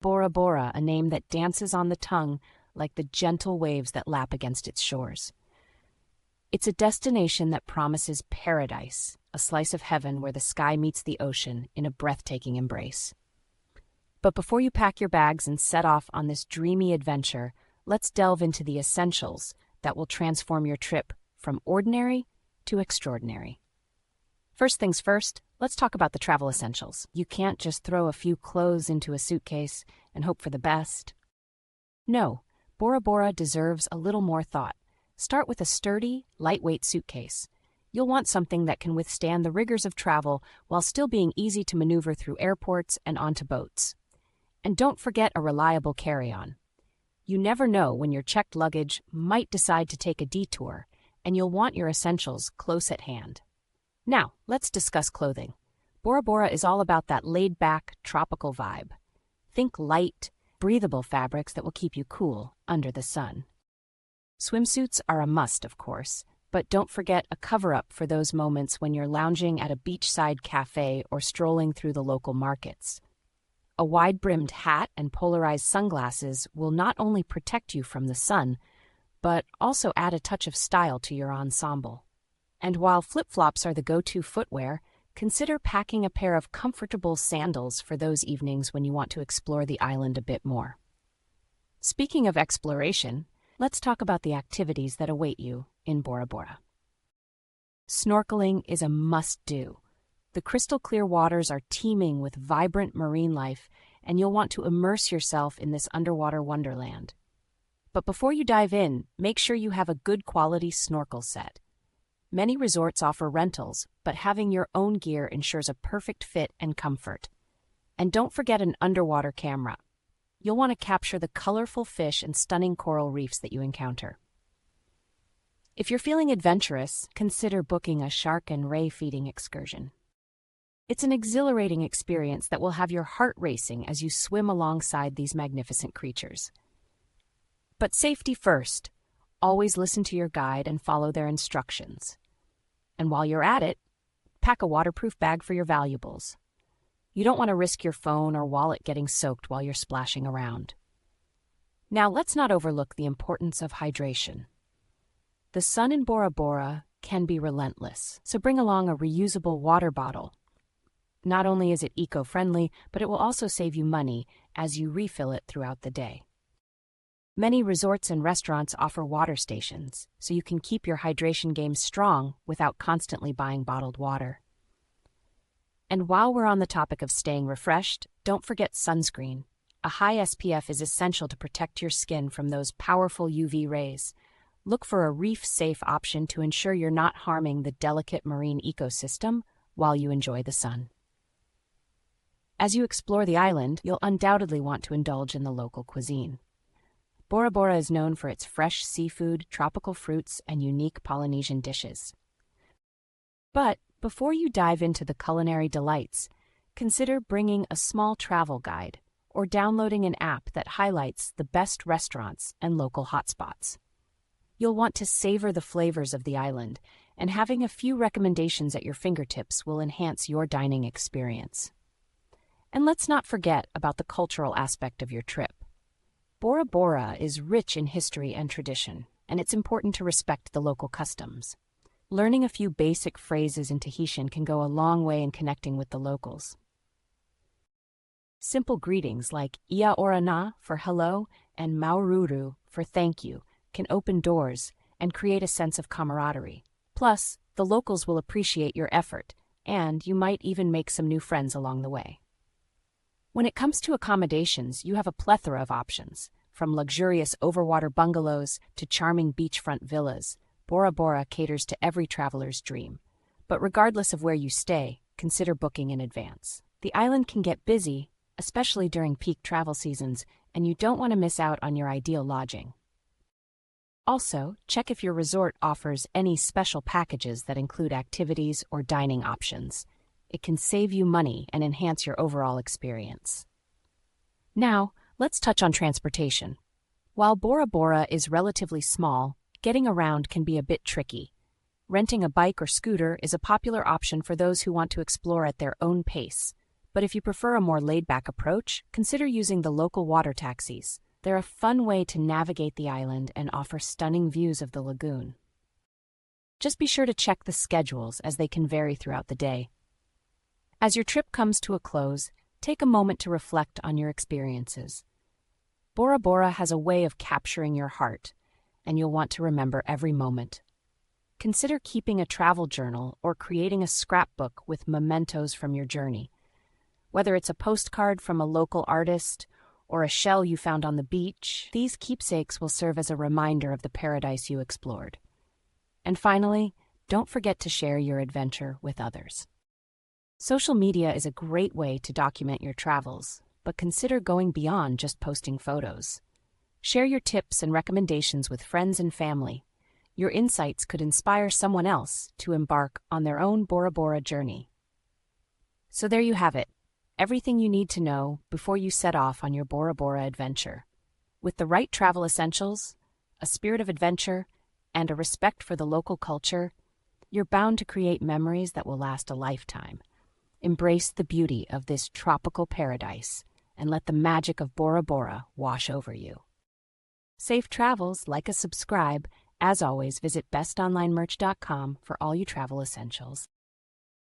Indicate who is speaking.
Speaker 1: Bora Bora, a name that dances on the tongue like the gentle waves that lap against its shores. It's a destination that promises paradise, a slice of heaven where the sky meets the ocean in a breathtaking embrace. But before you pack your bags and set off on this dreamy adventure, let's delve into the essentials that will transform your trip from ordinary to extraordinary. First things first, let's talk about the travel essentials. You can't just throw a few clothes into a suitcase and hope for the best. No, Bora Bora deserves a little more thought. Start with a sturdy, lightweight suitcase. You'll want something that can withstand the rigors of travel while still being easy to maneuver through airports and onto boats. And don't forget a reliable carry-on. You never know when your checked luggage might decide to take a detour, and you'll want your essentials close at hand. Now, let's discuss clothing. Bora Bora is all about that laid-back, tropical vibe. Think light, breathable fabrics that will keep you cool under the sun. Swimsuits are a must, of course, but don't forget a cover-up for those moments when you're lounging at a beachside cafe or strolling through the local markets. A wide-brimmed hat and polarized sunglasses will not only protect you from the sun, but also add a touch of style to your ensemble. And while flip-flops are the go-to footwear, consider packing a pair of comfortable sandals for those evenings when you want to explore the island a bit more. Speaking of exploration, let's talk about the activities that await you in Bora Bora. Snorkeling is a must-do. The crystal-clear waters are teeming with vibrant marine life, and you'll want to immerse yourself in this underwater wonderland. But before you dive in, make sure you have a good quality snorkel set. Many resorts offer rentals, but having your own gear ensures a perfect fit and comfort. And don't forget an underwater camera. You'll want to capture the colorful fish and stunning coral reefs that you encounter. If you're feeling adventurous, consider booking a shark and ray feeding excursion. It's an exhilarating experience that will have your heart racing as you swim alongside these magnificent creatures. But safety first. Always listen to your guide and follow their instructions. And while you're at it, pack a waterproof bag for your valuables. You don't want to risk your phone or wallet getting soaked while you're splashing around. Now, let's not overlook the importance of hydration. The sun in Bora Bora can be relentless, so bring along a reusable water bottle. Not only is it eco-friendly, but it will also save you money as you refill it throughout the day. Many resorts and restaurants offer water stations, so you can keep your hydration game strong without constantly buying bottled water. And while we're on the topic of staying refreshed, don't forget sunscreen. A high SPF is essential to protect your skin from those powerful UV rays. Look for a reef-safe option to ensure you're not harming the delicate marine ecosystem while you enjoy the sun. As you explore the island, you'll undoubtedly want to indulge in the local cuisine. Bora Bora is known for its fresh seafood, tropical fruits, and unique Polynesian dishes. But before you dive into the culinary delights, consider bringing a small travel guide or downloading an app that highlights the best restaurants and local hotspots. You'll want to savor the flavors of the island, and having a few recommendations at your fingertips will enhance your dining experience. And let's not forget about the cultural aspect of your trip. Bora Bora is rich in history and tradition, and it's important to respect the local customs. Learning a few basic phrases in Tahitian can go a long way in connecting with the locals. Simple greetings like Ia ora na for hello and Maururu for thank you can open doors and create a sense of camaraderie. Plus, the locals will appreciate your effort, and you might even make some new friends along the way. When it comes to accommodations, you have a plethora of options. From luxurious overwater bungalows to charming beachfront villas, Bora Bora caters to every traveler's dream. But regardless of where you stay, consider booking in advance. The island can get busy, especially during peak travel seasons, and you don't want to miss out on your ideal lodging. Also, check if your resort offers any special packages that include activities or dining options. It can save you money and enhance your overall experience. Now, let's touch on transportation. While Bora Bora is relatively small, getting around can be a bit tricky. Renting a bike or scooter is a popular option for those who want to explore at their own pace, But if you prefer a more laid-back approach, consider using the local water taxis. They're a fun way to navigate the island and offer stunning views of the lagoon. Just be sure to check the schedules as they can vary throughout the day. As your trip comes to a close, take a moment to reflect on your experiences. Bora Bora has a way of capturing your heart, and you'll want to remember every moment. Consider keeping a travel journal or creating a scrapbook with mementos from your journey. Whether it's a postcard from a local artist or a shell you found on the beach, these keepsakes will serve as a reminder of the paradise you explored. And finally, don't forget to share your adventure with others. Social media is a great way to document your travels, but consider going beyond just posting photos. Share your tips and recommendations with friends and family. Your insights could inspire someone else to embark on their own Bora Bora journey. So there you have it, everything you need to know before you set off on your Bora Bora adventure. With the right travel essentials, a spirit of adventure, and a respect for the local culture, you're bound to create memories that will last a lifetime. Embrace the beauty of this tropical paradise and let the magic of Bora Bora wash over you. Safe travels, like us, subscribe. As always, visit bestonlinemerch.com for all your travel essentials.